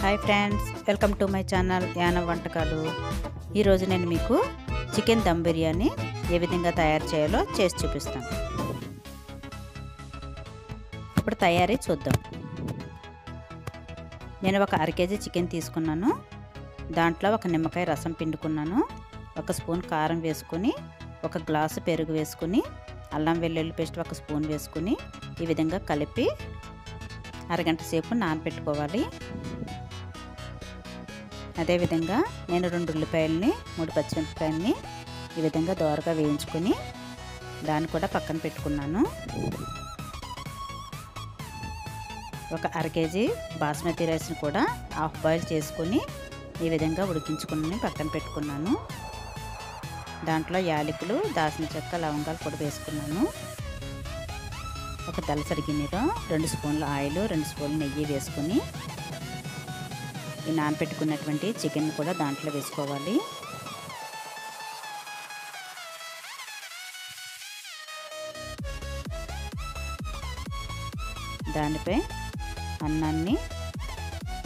Hi friends, welcome to my channel యాన వంటకాలు. ఈరోజు నేను మీకు చికెన్ దమ్ బిర్యానీ ఏ విధంగా తయారు చేయాలో చేసి చూపిస్తాను. ఇప్పుడు తయారీ చూద్దాం. నేను ఒక అర కేజీ చికెన్ తీసుకున్నాను. దాంట్లో ఒక నిమ్మకాయ రసం పిండుకున్నాను. ఒక స్పూన్ కారం వేసుకొని, ఒక గ్లాసు పెరుగు వేసుకొని, అల్లం వెల్లుల్లి పేస్ట్ ఒక స్పూన్ వేసుకొని ఈ విధంగా కలిపి అరగంట సేపు నానబెట్టుకోవాలి. అదేవిధంగా నేను 2 ఉల్లిపాయలని 3 పచ్చిమిరపకాయలని ఈ విధంగా దోరగా వేయించుకొని దాన్ని కూడా పక్కన పెట్టుకున్నాను. ఒక అర కేజీ బాస్మతి రైస్ని కూడా హాఫ్ బాయిల్ చేసుకొని ఈ విధంగా ఉడికించుకుని పక్కన పెట్టుకున్నాను. దాంట్లో యాలకులు, దాల్చిన చెక్క, లవంగాలు కూడా వేసుకున్నాను. ఒక దలసరి గిన్నెలో 2 స్పూన్ల ఆయిల్, 2 స్పూన్ల నెయ్యి వేసుకొని ఈ నానబెట్టుకున్నటువంటి చికెన్ కూడా దాంట్లో వేసుకోవాలి. దానిపై అన్నాన్ని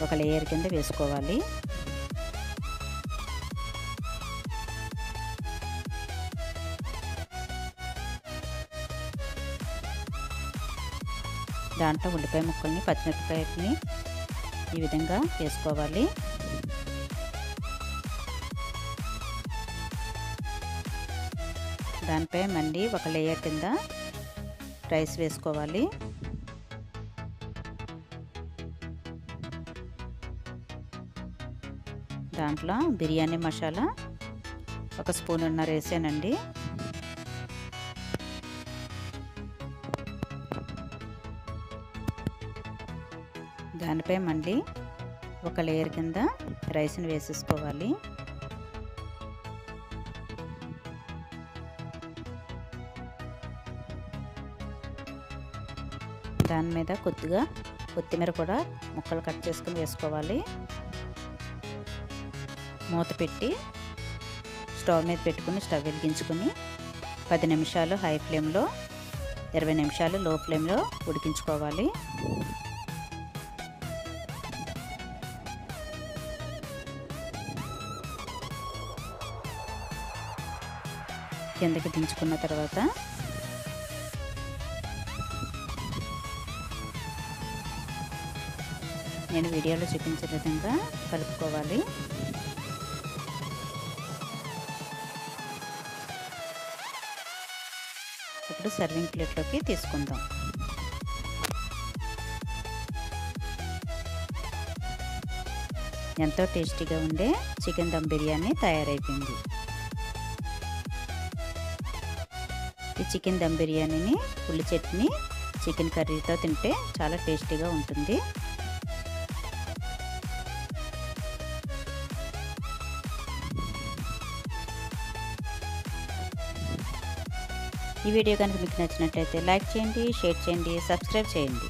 ఒక లేయర్ కింద వేసుకోవాలి. దాంట్లో ఉల్లిపాయ ముక్కల్ని, పచ్చిమిరపకాయలని ఈ విధంగా వేసుకోవాలి. దానిపై మళ్ళీ ఒక లేయర్ కింద రైస్ వేసుకోవాలి. దాంట్లో బిర్యానీ మసాలా ఒక స్పూన్నర వేసానండి. దానిపై మళ్ళీ ఒక లేయర్ కింద రైస్ని వేసేసుకోవాలి. దాని మీద కొద్దిగా కొత్తిమీర కూడా ముక్కలు కట్ చేసుకుని వేసుకోవాలి. మూత పెట్టి స్టవ్ మీద పెట్టుకుని స్టవ్ వెలిగించుకుని 10 నిమిషాలు హై ఫ్లేమ్లో, 20 నిమిషాలు లో ఫ్లేమ్లో ఉడికించుకోవాలి. కిందకి దించుకున్న తర్వాత నేను వీడియోలో చూపించే విధంగా కలుపుకోవాలి. ఇప్పుడు సర్వింగ్ ప్లేట్లోకి తీసుకుందాం. ఎంతో టేస్టీగా ఉండే చికెన్ దమ్ బిర్యానీ తయారైపోయింది. ఈ చికెన్ దమ్ బిర్యానీని ఉల్లి చట్నీ, చికెన్ కర్రీతో తింటే చాలా టేస్టీగా ఉంటుంది. ఈ వీడియో కనుక మీకు నచ్చినట్లయితే లైక్ చేయండి, షేర్ చేయండి, సబ్స్క్రైబ్ చేయండి.